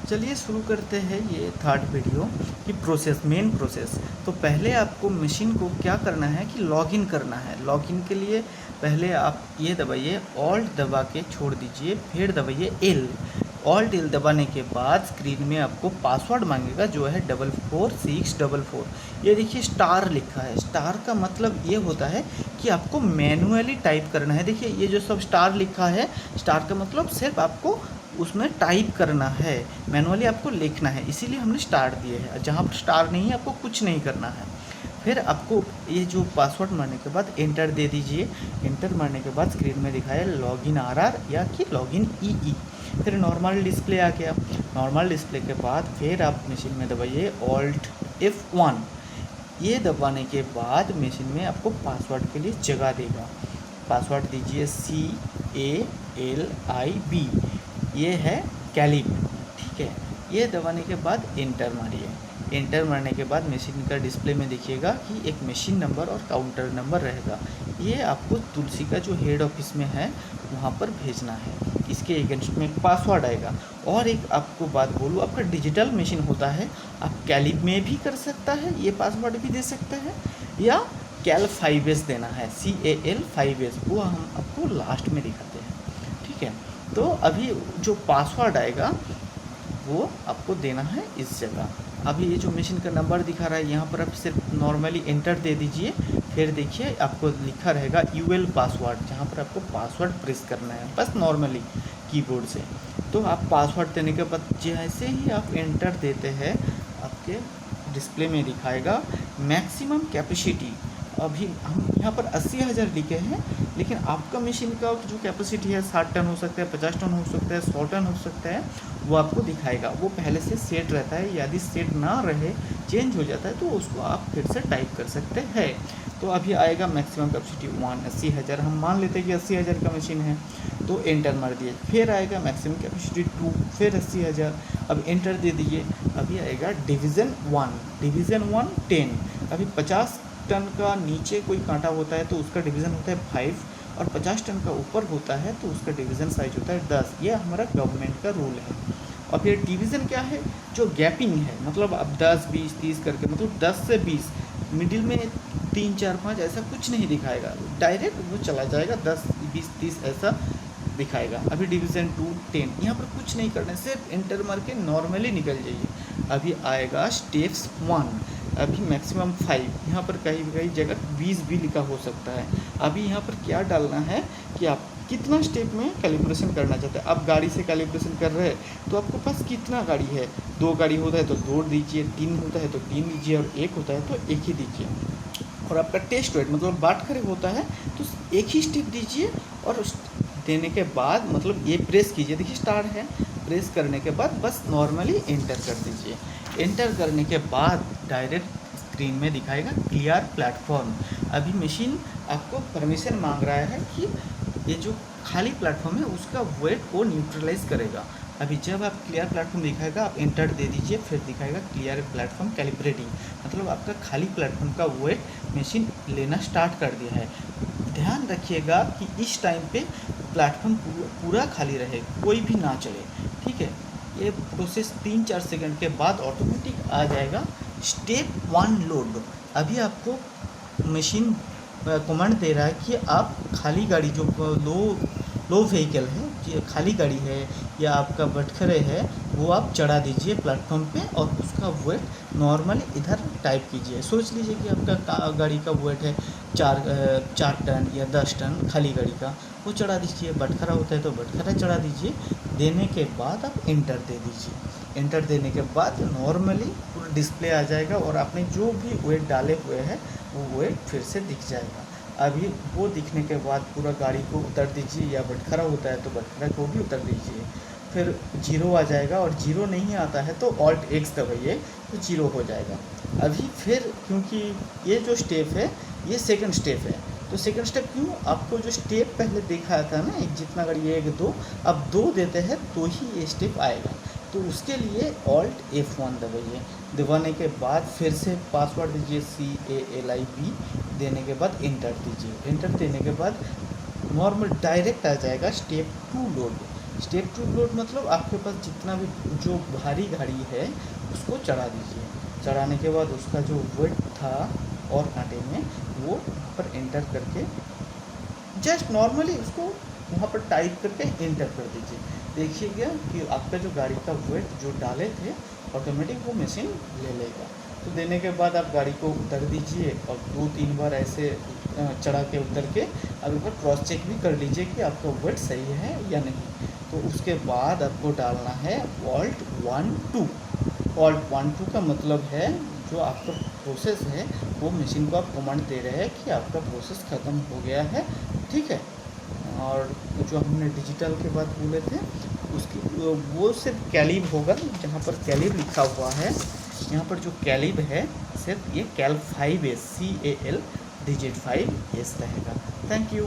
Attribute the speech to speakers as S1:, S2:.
S1: चलिए शुरू करते हैं ये थर्ड वीडियो की मेन प्रोसेस। तो पहले आपको मशीन को क्या करना है कि लॉगिन करना है। लॉगिन के लिए पहले आप ये दबाइए, ऑल्ट दबा के छोड़ दीजिए, फिर दबाइए एल। ऑल्ट एल दबाने के बाद स्क्रीन में आपको पासवर्ड मांगेगा जो है 44644। ये देखिए स्टार लिखा है। स्टार का मतलब ये होता है कि आपको मैनुअली टाइप करना है। देखिए ये जो सब स्टार लिखा है, स्टार का मतलब सिर्फ आपको उसमें टाइप करना है, मैनुअली आपको लिखना है, इसीलिए हमने स्टार दिए हैं। जहाँ पर स्टार नहीं है आपको कुछ नहीं करना है। फिर आपको ये जो पासवर्ड मारने के बाद एंटर दे दीजिए। एंटर मारने के बाद स्क्रीन में दिखाया लॉगिन आरआर या कि लॉगिन ईई। फिर नॉर्मल डिस्प्ले आ गया। नॉर्मल डिस्प्ले के बाद फिर आप मशीन में दबाइए ऑल्ट F1। ये दबाने के बाद मशीन में आपको पासवर्ड के लिए जगह देगा। पासवर्ड दीजिए CALIB, ये है कैलिब, ठीक है। ये दबाने के बाद एंटर मारिए। एंटर मारने के बाद मशीन का डिस्प्ले में देखिएगा कि एक मशीन नंबर और काउंटर नंबर रहेगा। ये आपको तुलसी का जो हेड ऑफिस में है वहाँ पर भेजना है। इसके अगेंस्ट में एक पासवर्ड आएगा। और एक आपको बात बोलूँ, आपका डिजिटल मशीन होता है, आप कैलिब में भी कर सकता है, ये पासवर्ड भी दे सकते हैं, या कैल 5S देना है, CAL 5S, वो हम आपको लास्ट में दिखाते हैं, ठीक है। तो अभी जो पासवर्ड आएगा वो आपको देना है इस जगह। अभी ये जो मशीन का नंबर दिखा रहा है यहाँ पर आप सिर्फ नॉर्मली एंटर दे दीजिए। फिर देखिए आपको लिखा रहेगा UL पासवर्ड, जहाँ पर आपको पासवर्ड प्रेस करना है बस नॉर्मली कीबोर्ड से। तो आप पासवर्ड देने के बाद जैसे ही आप एंटर देते हैं आपके डिस्प्ले में दिखाएगा मैक्सिमम कैपेसिटी। अभी हम यहाँ पर 80,000 लिखे हैं, लेकिन आपका मशीन का जो कैपेसिटी है 60 टन हो सकता है, 50 टन हो सकता है, 100 टन हो सकता है, वो आपको दिखाएगा। वो पहले से सेट रहता है, यदि सेट ना रहे, चेंज हो जाता है तो उसको आप फिर से टाइप कर सकते हैं। तो अभी आएगा मैक्सिमम कैपेसिटी 80,000, हम मान लेते हैं कि 80,000 का मशीन है, तो एंटर मार दिए। फिर आएगा मैक्सिमम कैपेसिटी 2, फिर 80,000, अब एंटर दे दीजिए। अभी आएगा डिवीज़न 1 10। अभी 50 टन का नीचे कोई कांटा होता है तो उसका डिवीज़न होता है 5, और 50 टन का ऊपर होता है तो उसका डिवीज़न साइज होता है 10। ये हमारा गवर्नमेंट का रूल है। और फिर डिवीज़न क्या है, जो गैपिंग है, मतलब अब 10 20 30 करके, मतलब 10 से 20, मिडिल में 3 4 5 ऐसा कुछ नहीं दिखाएगा, डायरेक्ट वो चला जाएगा 10 20 30 ऐसा दिखाएगा। अभी डिवीज़न 2 10, यहाँ पर कुछ नहीं करना है, सिर्फ एंटर मार के नॉर्मली निकल जाइए। अभी आएगा स्टेप्स 1, अभी मैक्सिमम 5, यहाँ पर कहीं जगह 20 भी लिखा हो सकता है। अभी यहाँ पर क्या डालना है कि आप कितना स्टेप में कैलिब्रेशन करना चाहते हैं। आप गाड़ी से कैलिब्रेशन कर रहे हैं तो आपको पास कितना गाड़ी है, 2 गाड़ी होता है तो 2 दीजिए, 3 होता है तो 3 दीजिए, और 1 होता है तो 1 ही दीजिए। और आपका टेस्ट वेट मतलब बाट खड़े होता है तो 1 ही स्टेप दीजिए। और देने के बाद मतलब ये प्रेस कीजिए, देखिए स्टार है, प्रेस करने के बाद बस नॉर्मली एंटर कर दीजिए। एंटर करने के बाद डायरेक्ट स्क्रीन में दिखाएगा क्लियर प्लेटफॉर्म। अभी मशीन आपको परमिशन मांग रहा है कि ये जो खाली प्लेटफॉर्म है उसका वेट को न्यूट्रलाइज करेगा। अभी जब आप क्लियर प्लेटफॉर्म दिखाएगा आप एंटर दे दीजिए, फिर दिखाएगा क्लियर प्लेटफॉर्म कैलिब्रेटिंग, मतलब आपका खाली प्लेटफॉर्म का वेट मशीन लेना स्टार्ट कर दिया है। ध्यान रखिएगा कि इस टाइम पे प्लेटफॉर्म पूरा खाली रहे, कोई भी ना चले, ठीक है। ये प्रोसेस 3-4 सेकंड के बाद ऑटोमेटिक आ जाएगा। Step 1 load. अभी आपको मशीन कमांड दे रहा है कि आप खाली गाड़ी जो लो व्हीकल है, जो खाली गाड़ी है या आपका बटखरे है, वो आप चढ़ा दीजिए प्लेटफॉर्म पे और उसका वेट नॉर्मली इधर टाइप कीजिए। सोच लीजिए कि आपका गाड़ी का वेट है 4 टन या 10 टन, खाली गाड़ी का, वो चढ़ा दीजिए। बटखरा होता है तो बटखरा चढ़ा दीजिए। देने के बाद आप एंटर दे दीजिए। एंटर देने के बाद नॉर्मली पूरा डिस्प्ले आ जाएगा और आपने जो भी वेट डाले हुए हैं वो वेट फिर से दिख जाएगा। अभी वो दिखने के बाद पूरा गाड़ी को उतर दीजिए, या बटखरा होता है तो बटखरा को भी उतर दीजिए। फिर 0 आ जाएगा, और 0 नहीं आता है तो ऑल्ट X दबाइए तो 0 हो जाएगा। अभी फिर क्योंकि ये जो स्टेप है ये सेकंड स्टेप है, तो सेकंड स्टेप क्यों, आपको जो स्टेप पहले देखा था ना, एक जितना गाड़ी 1 2, अब 2 देते हैं तो ही ये स्टेप आएगा। तो उसके लिए ऑल्ट F1 दबाइए। दबाने के बाद फिर से पासवर्ड दीजिए CALIB, देने के बाद एंटर दीजिए। एंटर देने के बाद नॉर्मल डायरेक्ट आ जाएगा step 2 load. Step two load मतलब आपके पास जितना भी जो भारी गाड़ी है उसको चढ़ा दीजिए। चढ़ाने के बाद उसका जो वेट था और कांटे में वो वहाँ पर एंटर करके जस्ट नॉर्मली उसको वहाँ पर टाइप करके एंटर कर दीजिए। देखिएगा कि आपका जो गाड़ी का वेट जो डाले थे ऑटोमेटिक वो मशीन ले लेगा। तो देने के बाद आप गाड़ी को उतर दीजिए और 2-3 बार ऐसे चढ़ा के उतर के आप एक बार क्रॉस चेक भी कर लीजिए कि आपका वेट सही है या नहीं। तो उसके बाद आपको डालना है वॉल्ट 1-2। वॉल्ट 1-2 का मतलब है जो आपका प्रोसेस है वो मशीन को आप कमांड दे रहे हैं कि आपका प्रोसेस ख़त्म हो गया है, ठीक है। और जो हमने डिजिटल के बाद बोले थे उसकी वो सिर्फ कैलिब होगा, जहाँ पर कैलिब लिखा हुआ है यहाँ पर जो कैलिब है सिर्फ ये कैल 5S CAL डिजिट 5S रहेगा। Thank you.